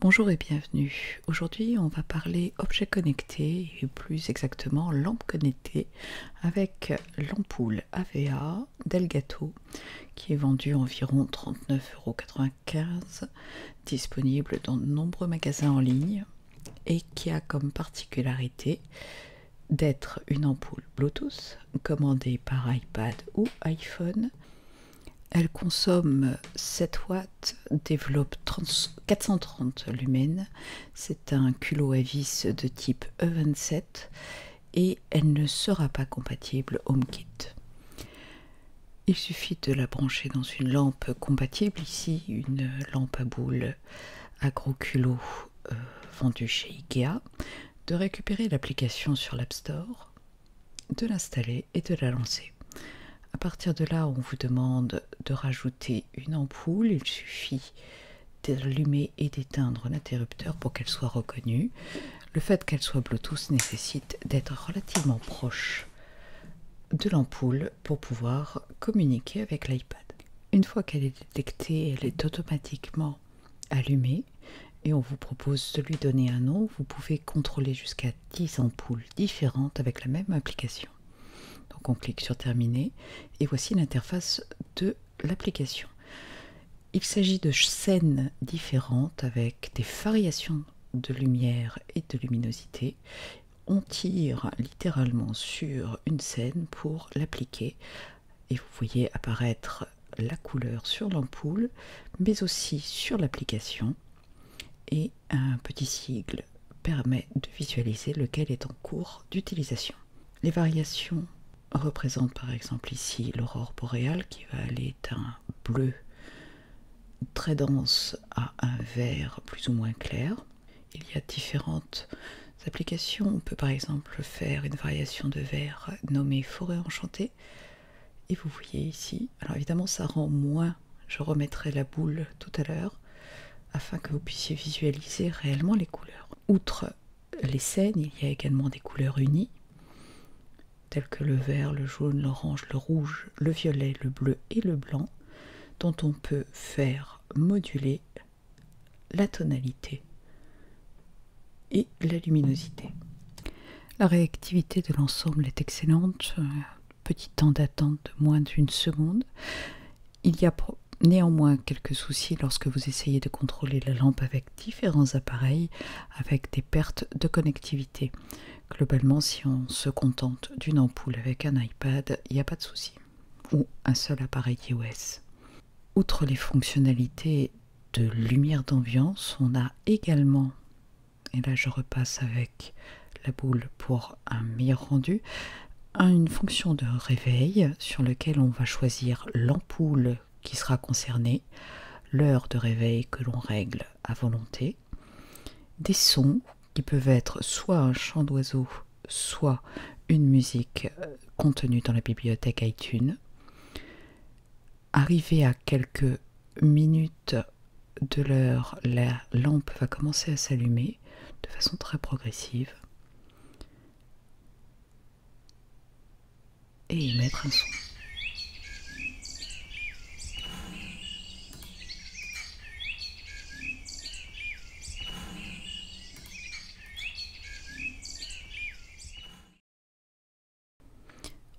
Bonjour et bienvenue. Aujourd'hui, on va parler objets connectés et plus exactement lampes connectées avec l'ampoule AVA d'Elgato qui est vendue environ 39,95 €, disponible dans de nombreux magasins en ligne et qui a comme particularité d'être une ampoule Bluetooth commandée par iPad ou iPhone. Elle consomme 7 watts, développe 430 lumens, c'est un culot à vis de type E27 et elle ne sera pas compatible HomeKit. Il suffit de la brancher dans une lampe compatible, ici une lampe à boule à gros culot vendue chez Ikea, de récupérer l'application sur l'App Store, de l'installer et de la lancer. À partir de là, on vous demande de rajouter une ampoule. Il suffit d'allumer et d'éteindre l'interrupteur pour qu'elle soit reconnue. Le fait qu'elle soit Bluetooth nécessite d'être relativement proche de l'ampoule pour pouvoir communiquer avec l'iPad. Une fois qu'elle est détectée, elle est automatiquement allumée et on vous propose de lui donner un nom. Vous pouvez contrôler jusqu'à 10 ampoules différentes avec la même application. Donc on clique sur terminer et voici l'interface de l'application. Il s'agit de scènes différentes avec des variations de lumière et de luminosité. On tire littéralement sur une scène pour l'appliquer et vous voyez apparaître la couleur sur l'ampoule mais aussi sur l'application et un petit sigle permet de visualiser lequel est en cours d'utilisation. Les variations représente par exemple ici l'aurore boréale qui va aller d'un bleu très dense à un vert plus ou moins clair. Il y a différentes applications. On peut par exemple faire une variation de vert nommée forêt enchantée. Et vous voyez ici, alors évidemment ça rend moins, je remettrai la boule tout à l'heure afin que vous puissiez visualiser réellement les couleurs. Outre les scènes, il y a également des couleurs unies tels que le vert, le jaune, l'orange, le rouge, le violet, le bleu et le blanc, dont on peut faire moduler la tonalité et la luminosité. La réactivité de l'ensemble est excellente, petit temps d'attente de moins d'une seconde. Il y a néanmoins quelques soucis lorsque vous essayez de contrôler la lampe avec différents appareils, avec des pertes de connectivité. Globalement, si on se contente d'une ampoule avec un iPad, il n'y a pas de souci. Ou un seul appareil iOS. Outre les fonctionnalités de lumière d'ambiance, on a également, et là je repasse avec la boule pour un meilleur rendu, une fonction de réveil sur laquelle on va choisir l'ampoule qui sera concernée, l'heure de réveil que l'on règle à volonté, des sons qui peuvent être soit un chant d'oiseau, soit une musique contenue dans la bibliothèque iTunes. Arrivé à quelques minutes de l'heure, la lampe va commencer à s'allumer de façon très progressive et émettre un son.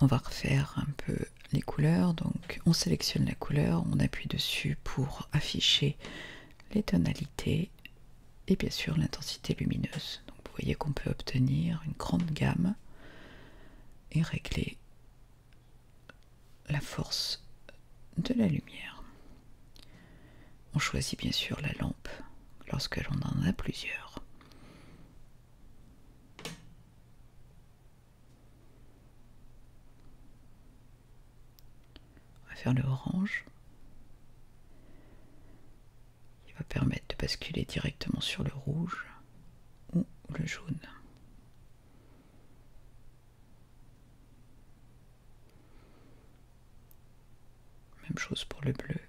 On va refaire un peu les couleurs, donc on sélectionne la couleur, on appuie dessus pour afficher les tonalités et bien sûr l'intensité lumineuse. Donc vous voyez qu'on peut obtenir une grande gamme et régler la force de la lumière. On choisit bien sûr la lampe lorsque l'on en a plusieurs. Faire le orange qui va permettre de basculer directement sur le rouge ou le jaune. Même chose pour le bleu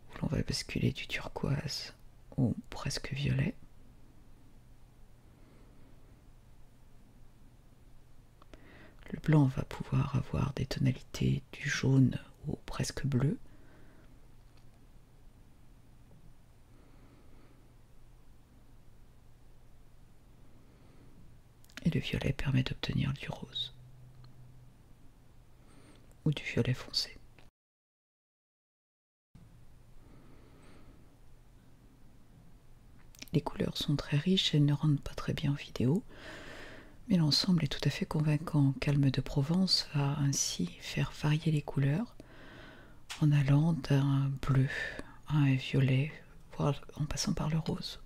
où l'on va basculer du turquoise au presque violet. Le blanc va pouvoir avoir des tonalités du jaune au presque bleu. le violet permet d'obtenir du rose ou du violet foncé. Les couleurs sont très riches, elles ne rendent pas très bien en vidéo, mais l'ensemble est tout à fait convaincant. Calme de Provence va ainsi faire varier les couleurs en allant d'un bleu à un violet, voire en passant par le rose.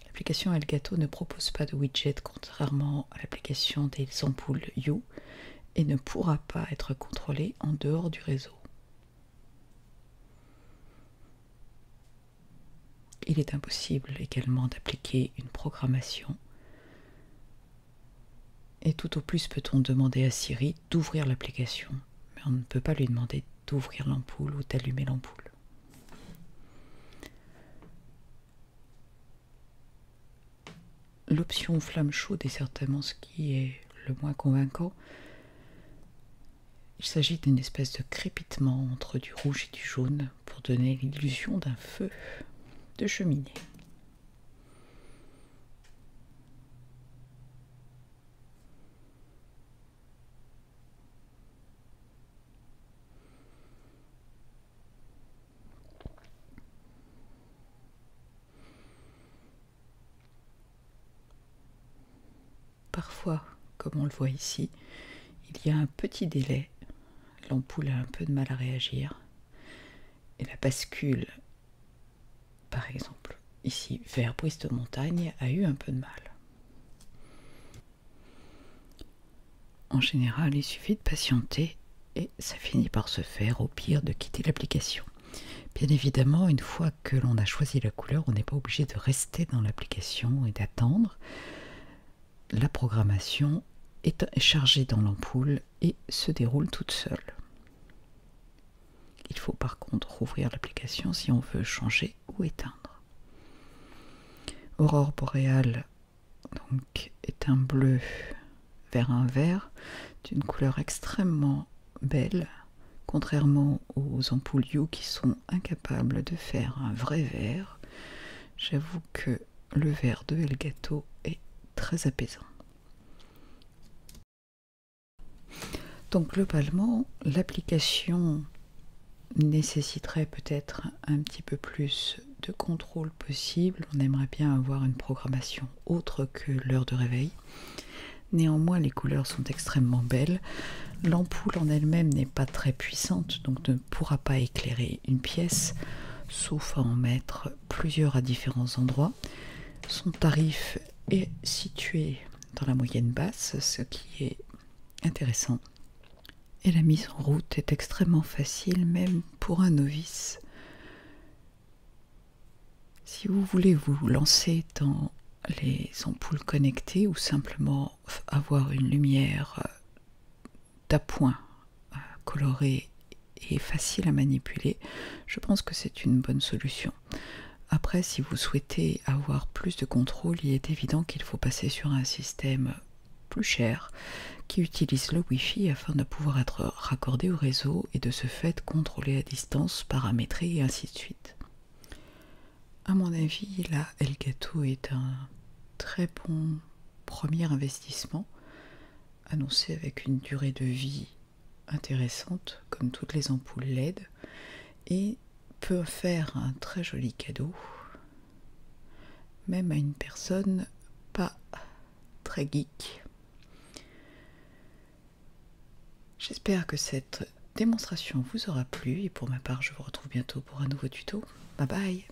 L'application Elgato ne propose pas de widget contrairement à l'application des ampoules Hue et ne pourra pas être contrôlée en dehors du réseau. Il est impossible également d'appliquer une programmation et tout au plus peut-on demander à Siri d'ouvrir l'application, mais on ne peut pas lui demander d'ouvrir l'ampoule ou d'allumer l'ampoule. L'option flamme chaude est certainement ce qui est le moins convaincant. Il s'agit d'une espèce de crépitement entre du rouge et du jaune pour donner l'illusion d'un feu de cheminée. Parfois, comme on le voit ici, il y a un petit délai. L'ampoule a un peu de mal à réagir. Et la bascule, par exemple, ici, vers Brise de Montagne, a eu un peu de mal. En général, il suffit de patienter et ça finit par se faire, au pire de quitter l'application. Bien évidemment, une fois que l'on a choisi la couleur, on n'est pas obligé de rester dans l'application et d'attendre. La programmation est chargée dans l'ampoule et se déroule toute seule. Il faut par contre ouvrir l'application si on veut changer ou éteindre. Aurore boréale donc, est un bleu vers un vert d'une couleur extrêmement belle, contrairement aux ampoules Hue qui sont incapables de faire un vrai vert. J'avoue que le vert de Elgato est très apaisant. Donc globalement, l'application nécessiterait peut-être un petit peu plus de contrôle possible. On aimerait bien avoir une programmation autre que l'heure de réveil. Néanmoins, les couleurs sont extrêmement belles. L'ampoule en elle-même n'est pas très puissante, donc ne pourra pas éclairer une pièce, sauf à en mettre plusieurs à différents endroits. Son tarif est situé dans la moyenne basse, ce qui est intéressant. Et la mise en route est extrêmement facile, même pour un novice. Si vous voulez vous lancer dans les ampoules connectées ou simplement avoir une lumière d'appoint colorée et facile à manipuler, je pense que c'est une bonne solution. Après, si vous souhaitez avoir plus de contrôle, il est évident qu'il faut passer sur un système plus cher qui utilise le Wi-Fi afin de pouvoir être raccordé au réseau et de ce fait contrôler à distance, paramétrer et ainsi de suite. À mon avis, la Elgato est un très bon premier investissement, annoncé avec une durée de vie intéressante, comme toutes les ampoules LED, et peut faire un très joli cadeau, même à une personne pas très geek. J'espère que cette démonstration vous aura plu et pour ma part, je vous retrouve bientôt pour un nouveau tuto. Bye bye!